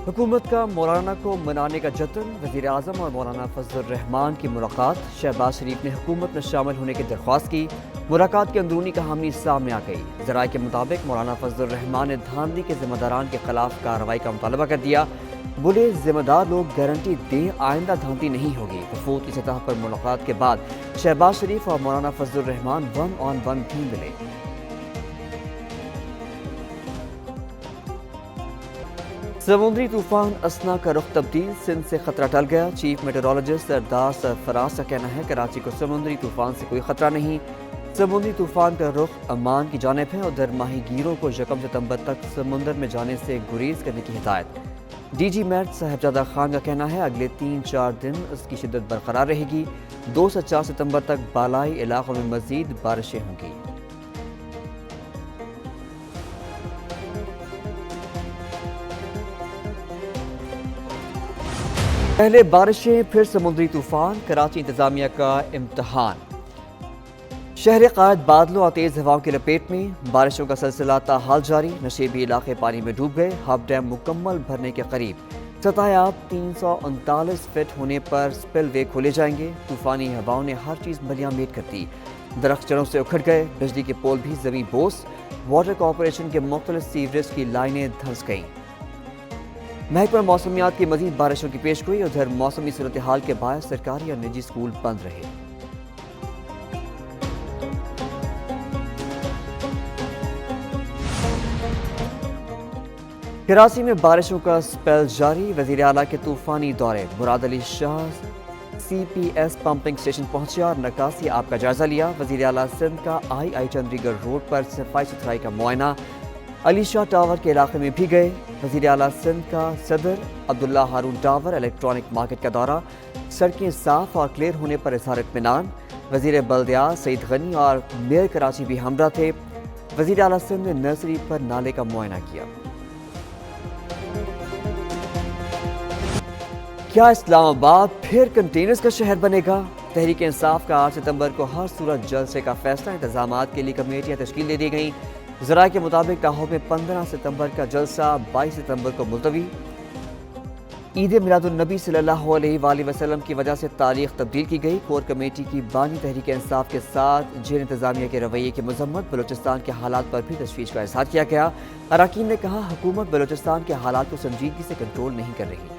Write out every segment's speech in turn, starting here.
हुकूमत का मौलाना को मनाने का जतन, वज़ीर आज़म और मौलाना फजल रहमान की मुलाकात। शहबाज शरीफ ने हुकूमत में शामिल होने की दरख्वास्त की। मुलाकात की अंदरूनी कहानी सामने आ गई। ज़राए के मुताबिक मौलाना फजल रहमान ने धांधली के जिम्मेदारान के खिलाफ कार्रवाई का मुतालबा कर दिया। बोले, जिम्मेदार लोग गारंटी दें आइंदा धांधली नहीं होगी। वफूद की सतह पर मुलाकात के बाद शहबाज शरीफ और मौलाना फजल रहमान 1-on-1 भी मिले। समुद्री तूफान असना का रुख तब्दील, सिंध से खतरा टल गया। चीफ मेट्रोलॉजिस्ट सरदार सरफराज का कहना है कराची को समुद्री तूफान से कोई खतरा नहीं। समुद्री तूफान का रुख अमान की जानिब है। उधर माहीगीरों को 1 सितंबर तक समुंदर में जाने से गुरेज करने की हिदायत। DG मेट साहिबजादा खान का कहना है अगले 3-4 दिन उसकी शिद्दत बरकरार रहेगी। 2 से 4 सितंबर तक बालाई इलाकों में मजीद बारिशें होंगी। पहले बारिशें फिर समुद्री तूफान, कराची इंतजामिया का इम्तहान। शहर कायद बादलों और तेज हवाओं की लपेट में, बारिशों का सिलसिला ताहाल जारी। नशेबी इलाके पानी में डूब गए। हब डैम मुकम्मल भरने के करीब। सतह आब 339 फीट होने पर स्पिल वे खोले जाएंगे। तूफानी हवाओं ने हर चीज मलिया मेट कर दी। दरख्त जड़ों से उखड़ गए। बिजली के पोल भी जमी बोस। वाटर कॉरपोरेशन के मुख्तलिफ सीवरेज की लाइनें धंस गईं। महकमा मौसमियात की मजीद बारिशों की पेशगोई। उधर मौसमी सूरत हाल के बायस सरकारी और निजी स्कूल बंद रहे। कराची में बारिशों का स्पेल जारी। वजीर आला के तूफानी दौरे। Murad Ali Shah CPS pumping station पहुंचे और नकासी आप का जायजा लिया। वजीर आला सिंध का II चंडीगढ़ रोड पर सफाई सुथराई का मुआयना। अली शाह टावर के इलाके में भी गए। वज़ीर आला सिंध का सदर अब्दुल्ला हारून टावर इलेक्ट्रॉनिक मार्केट का दौरा। सड़कें साफ और क्लियर होने पर इज़हार इत्मीनान। वज़ीर बल्दियात सईद गनी और मेयर कराची भी हमरा थे। वज़ीर आला सिंध ने नर्सरी पर नाले का मुआयना किया। क्या इस्लामाबाद फिर कंटेनर्स का शहर बनेगा? तहरीक इंसाफ का 8 सितंबर को हर सूरत जलसे का फैसला। इंतजामात के लिए कमेटियां तश्कील दे दी गई। ज़राए के मुताबिक लाहौर में 15 सितंबर का जलसा 22 सितंबर को मुलतवी। ईद मिलादुन्नबी सल्लल्लाहु अलैहि वसल्लम की वजह से तारीख तब्दील की गई। कोर कमेटी की बानी तहरीक इंसाफ के साथ जेल इंतजामिया के रवैये की मजम्मत। बलूचिस्तान के हालात पर भी तशवीश का इजहार किया गया। अरकान ने कहा हुकूमत बलूचिस्तान के हालात को संजीदगी से कंट्रोल नहीं कर रही।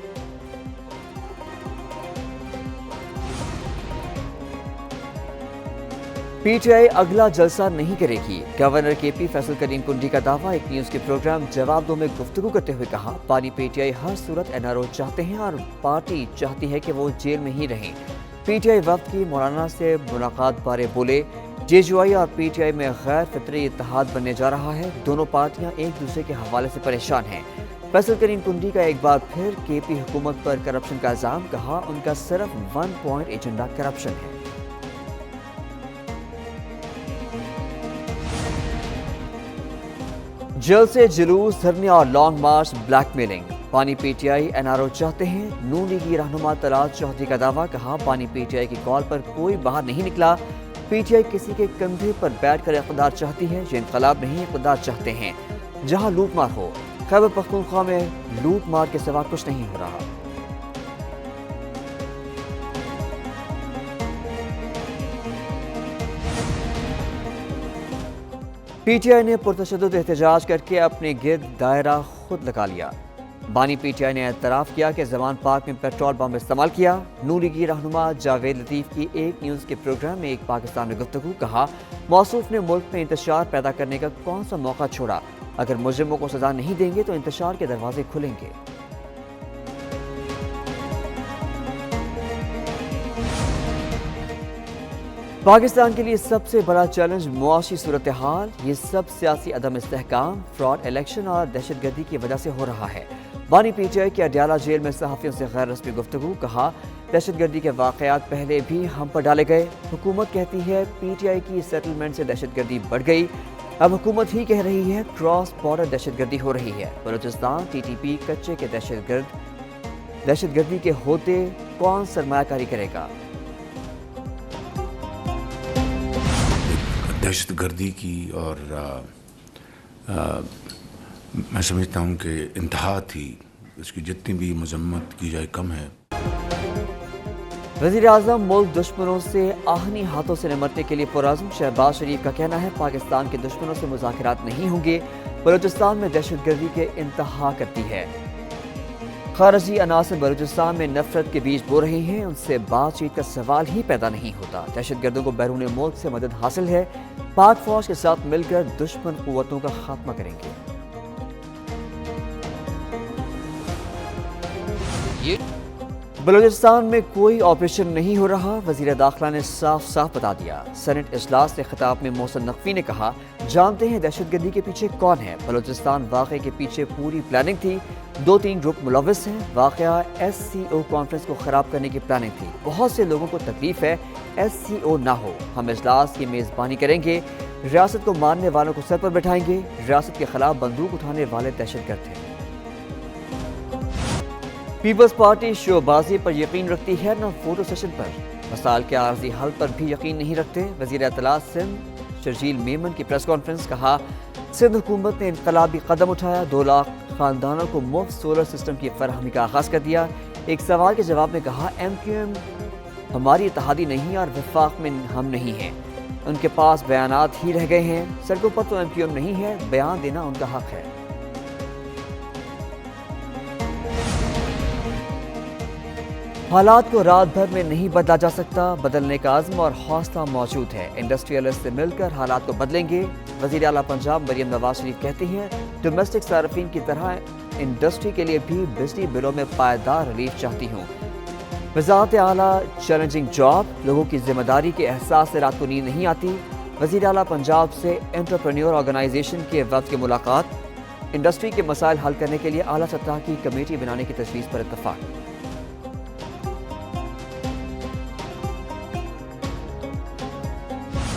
PTI अगला जलसा नहीं करेगी। गवर्नर KP फैसल करीम कुंडी का दावा। एक न्यूज़ के प्रोग्राम जवाब दो में गुफ्तगू करते हुए कहा पानी PTI हर सूरत NRO चाहते हैं और पार्टी चाहती है कि वो जेल में ही रहें। PTI वफ्द की मौलाना से मुलाकात बारे बोले, JJUI और PTI में गैर फितरी इत्तेहाद बनने जा रहा है। दोनों पार्टियां एक दूसरे के हवाले से परेशान हैं। फैसल करीम कुंडी का एक बार फिर KP हुकूमत पर करप्शन का इल्जाम। कहा उनका सिर्फ 1 पॉइंट एजेंडा करप्शन है। जेल से जुलूस, धरने और लॉन्ग मार्च, ब्लैकमेलिंग। पानी PTI NRO चाहते हैं। नून लीगी रहनुमा तलाल चौधरी का दावा। कहा पानी PTI की कॉल पर कोई बाहर नहीं निकला। PTI किसी के कंधे पर बैठकर इक़्तिदार चाहती है। ये इनकलाब नहीं, इक़्तिदार चाहते हैं। जहां लूट मार हो। खैबर पख्तूनख्वा में लूट मार के सिवा कुछ नहीं हो रहा। PTI ने पुरतशद्दुद एहतजाज करके अपने गिर्द दायरा खुद लगा लिया। बानी PTI ने एतराफ़ किया कि जमान पार्क में पेट्रोल बम इस्तेमाल किया। नून लीगी रहनुमा जावेद लतीफ़ की एक न्यूज़ के प्रोग्राम में एक पाकिस्तान में गुफ्तगू। कहा मौसूफ ने मुल्क में इंतशार पैदा करने का कौन सा मौका छोड़ा। अगर मुजरिमों को सजा नहीं देंगे तो इंतशार के दरवाजे खुलेंगे। पाकिस्तान के लिए सबसे बड़ा चैलेंज मुआशी सूरत हाल। ये सब सियासी अदम इस्तेहकाम, फ्रॉड इलेक्शन और दहशतगर्दी की वजह से हो रहा है। बानी PTI के अडयाला जेल में सहाफ़ियों से गैर रस्मी गुफ्तगू। कहा दहशतगर्दी के वाक़यात पहले भी हम पर डाले गए। हुकूमत कहती है PTI की सेटलमेंट से दहशतगर्दी बढ़ गई। अब हुकूमत ही कह रही है क्रॉस बॉर्डर दहशतगर्दी हो रही है। बलूचिस्तान TTP कच्चे के दहशतगर्दी के होते कौन सरमायाकारी करेगा? दहशतगर्दी की और मैं समझता हूँ कि इंतहा थी इसकी जितनी भी मजम्मत की जाए कम है। वज़ीर आज़म मुल्क दुश्मनों से आहनी हाथों से निमटने के लिए पुरअज़्म। शहबाज शरीफ का कहना है पाकिस्तान के दुश्मनों से मुज़ाकरात नहीं होंगे। बलूचिस्तान में दहशतगर्दी के इंतहा करती है। खारजी अनासर बलूचिस्तान में नफरत के बीज बो रहे हैं, उनसे बातचीत का सवाल ही पैदा नहीं होता। दहशतगर्दों को बैरून मुल्क से मदद हासिल है। पाक फौज के साथ मिलकर दुश्मन कुव्वतों का खात्मा करेंगे। बलूचिस्तान में कोई ऑपरेशन नहीं हो रहा, वज़ीर दाखिला ने साफ साफ बता दिया। सेनेट इजलास से खिताब में मोहसिन नकवी ने कहा, जानते हैं दहशतगर्दी के पीछे कौन है। बलूचिस्तान वाक़े के पीछे पूरी प्लानिंग थी। 2-3 ग्रुप मुलव्विस हैं। वाक़या SCO कॉन्फ्रेंस को ख़राब करने की प्लानिंग थी। बहुत से लोगों को तकलीफ है SCO ना हो। हम इजलास की मेज़बानी करेंगे। रियासत को मारने वालों को सर पर बैठाएंगे। रियासत के खिलाफ बंदूक उठाने वाले दहशतगर्द हैं। पीपल्स पार्टी शोबाजी पर यकीन रखती है, न फोटो सेशन पर। मसाइल के आर्जी हल पर भी यकीन नहीं रखते। वज़ीर इत्तलात सिंध शर्जील मेमन की प्रेस कॉन्फ्रेंस। कहा, सिंध हुकूमत ने इनकलाबी कदम उठाया। 2 लाख खानदानों को मुफ्त सोलर सिस्टम की फराहमी का आगाज़ कर दिया। एक सवाल के जवाब में कहा, MQM हमारी इत्तेहादी नहीं और वफाक में हम नहीं हैं। उनके पास बयानात ही रह गए हैं। सड़कों पर तो MQM नहीं है, बयान देना उनका हक है। हालात को रात भर में नहीं बदला जा सकता, बदलने का आज़्म और हौसला मौजूद है। इंडस्ट्रियलिस्ट से मिलकर हालात को बदलेंगे। वज़ीर आला पंजाब मरियम नवाज शरीफ कहती हैं, डोमेस्टिक सार्फिन की तरह इंडस्ट्री के लिए भी बिजली बिलों में पायदार रिलीफ चाहती हूँ। वज़ारत आला चैलेंजिंग जॉब, लोगों की जिम्मेदारी के एहसास से रात को नींद नहीं आती। वज़ीर आला पंजाब से एंटरप्रेन्योर ऑर्गेनाइजेशन के वफ़द की मुलाकात। इंडस्ट्री के मसाइल हल करने के लिए आला सतह की कमेटी बनाने की तजवीज़ पर इत्तफाक।